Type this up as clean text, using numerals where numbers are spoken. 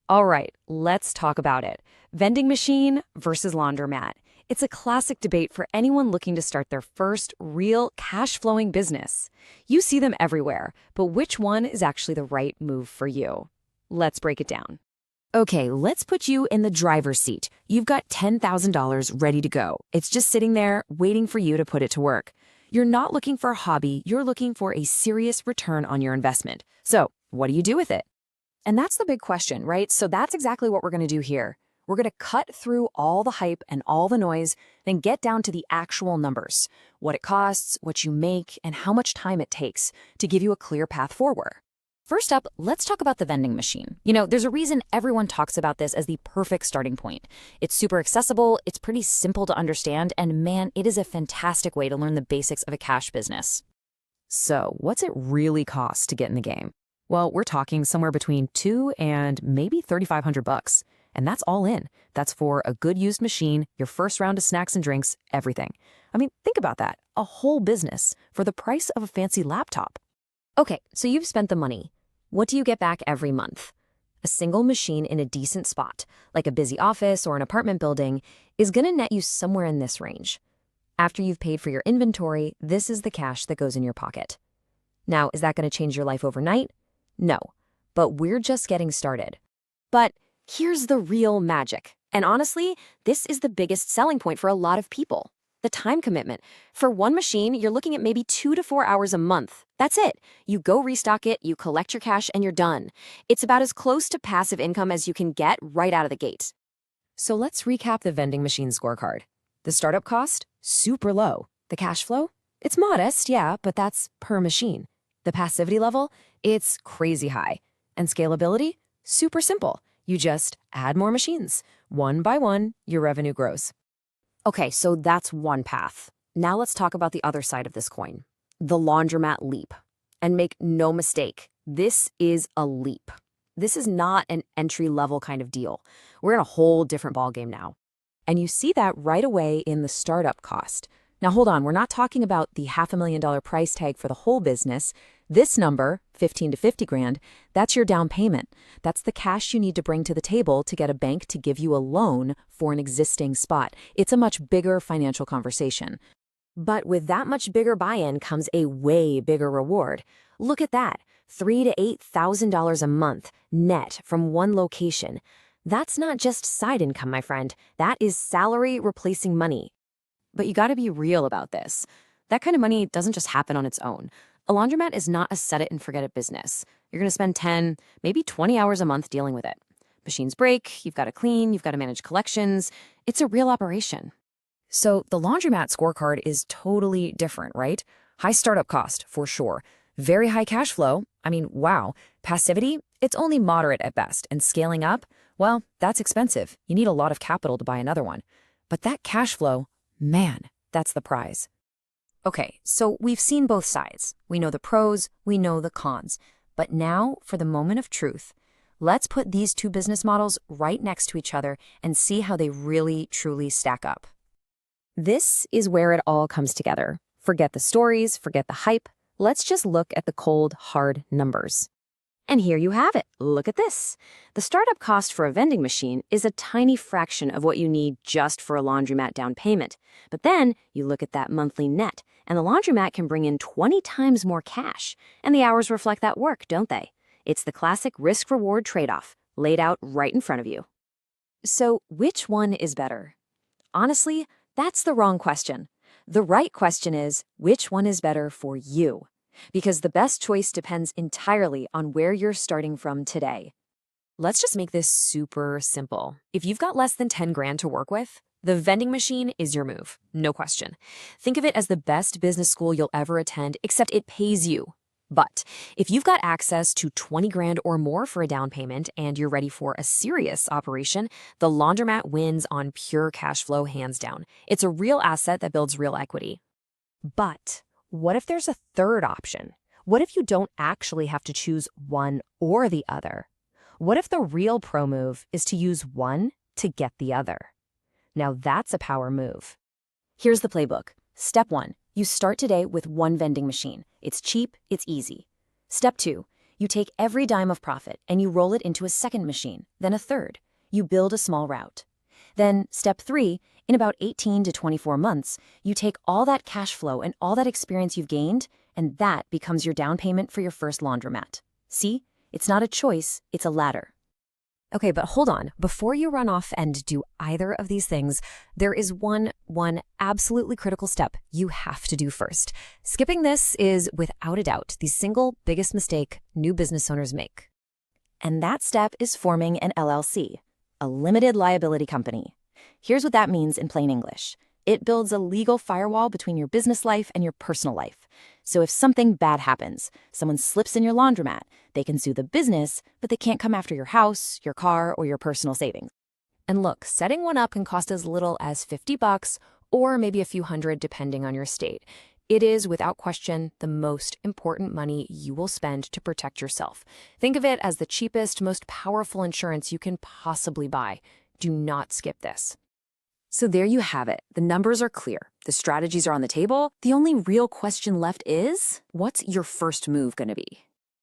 All right, let's talk about it. Vending machine versus laundromat. It's a classic debate for anyone looking to start their first real cash flowing business. You see them everywhere, but which one is actually the right move for you? Let's break it down. Okay, let's put you in the driver's seat. You've got $10,000 ready to go. It's just sitting there waiting for you to put it to work. You're not looking for a hobby, you're looking for a serious return on your investment. So, what do you do with it? And that's the big question, right? So that's exactly what we're going to do here. We're going to cut through all the hype and all the noise, then get down to the actual numbers, what it costs, what you make, and how much time it takes to give you a clear path forward. First up, let's talk about the vending machine. There's a reason everyone talks about this as the perfect starting point. It's super accessible, it's pretty simple to understand, and man, it is a fantastic way to learn the basics of a cash business. So, what's it really cost to get in the game? Well, we're talking somewhere between $2 and maybe $3,500. And that's all in. That's for a good used machine, your first round of snacks and drinks, everything. I mean, think about that. A whole business for the price of a fancy laptop. Okay, so you've spent the money. What do you get back every month? A single machine in a decent spot, like a busy office or an apartment building, is going to net you somewhere in this range. After you've paid for your inventory, this is the cash that goes in your pocket. Now, is that going to change your life overnight? No, but we're just getting started. But here's the real magic. And honestly, this is the biggest selling point for a lot of people. The time commitment. For one machine, you're looking at maybe 2 to 4 hours a month. That's it. You go restock it, you collect your cash, and you're done. It's about as close to passive income as you can get right out of the gate. So let's recap the vending machine scorecard. The startup cost? Super low. The cash flow? It's modest, yeah, but that's per machine. The passivity level? It's crazy high. And scalability? Super simple. You just add more machines. One by one, your revenue grows. Okay, so that's one path. Now let's talk about the other side of this coin, the laundromat leap. And make no mistake, this is a leap. This is not an entry-level kind of deal. We're in a whole different ballgame now. And you see that right away in the startup cost. Now hold on, we're not talking about the $500,000 price tag for the whole business. This number, 15 to 50 grand, that's your down payment. That's the cash you need to bring to the table to get a bank to give you a loan for an existing spot. It's a much bigger financial conversation. But with that much bigger buy-in comes a way bigger reward. Look at that, $3,000 to $8,000 a month net from one location. That's not just side income, my friend. That is salary replacing money. But you gotta be real about this. That kind of money doesn't just happen on its own. A laundromat is not a set-it-and-forget-it business. You're gonna spend 10, maybe 20 hours a month dealing with it. Machines break, you've gotta clean, you've gotta manage collections. It's a real operation. So the laundromat scorecard is totally different, right? High startup cost, for sure. Very high cash flow. I mean, wow. Passivity? It's only moderate at best. And scaling up? Well, that's expensive. You need a lot of capital to buy another one. But that cash flow, man, that's the prize. Okay, so we've seen both sides. We know the pros, we know the cons. But now, for the moment of truth, let's put these two business models right next to each other and see how they really, truly stack up. This is where it all comes together. Forget the stories, forget the hype. Let's just look at the cold, hard numbers. And here you have it. Look at this. The startup cost for a vending machine is a tiny fraction of what you need just for a laundromat down payment. But then you look at that monthly net, and the laundromat can bring in 20 times more cash. And the hours reflect that work, don't they? It's the classic risk-reward trade-off, laid out right in front of you. So which one is better? Honestly, that's the wrong question. The right question is, which one is better for you? Because the best choice depends entirely on where you're starting from today. Let's just make this super simple. If you've got less than 10 grand to work with, the vending machine is your move, no question. Think of it as the best business school you'll ever attend, except it pays you. But if you've got access to 20 grand or more for a down payment and you're ready for a serious operation, the laundromat wins on pure cash flow hands down. It's a real asset that builds real equity. But what if there's a third option? What if you don't actually have to choose one or the other? What if the real pro move is to use one to get the other? Now that's a power move. Here's the playbook. Step 1, you start today with one vending machine. It's cheap, it's easy. Step 2, You take every dime of profit and you roll it into a second machine, then a third. You build a small route. Then, step 3, in about 18 to 24 months, you take all that cash flow and all that experience you've gained, and that becomes your down payment for your first laundromat. See? It's not a choice, it's a ladder. Okay, but hold on. Before you run off and do either of these things, there is one absolutely critical step you have to do first. Skipping this is, without a doubt, the single biggest mistake new business owners make. And that step is forming an LLC, a limited liability company. Here's what that means in plain English. It builds a legal firewall between your business life and your personal life. So if something bad happens, someone slips in your laundromat, they can sue the business, but they can't come after your house, your car, or your personal savings. And look, setting one up can cost as little as $50 or maybe a few hundred depending on your state. It is, without question, the most important money you will spend to protect yourself. Think of it as the cheapest, most powerful insurance you can possibly buy. Do not skip this. So there you have it. The numbers are clear. The strategies are on the table. The only real question left is, what's your first move going to be?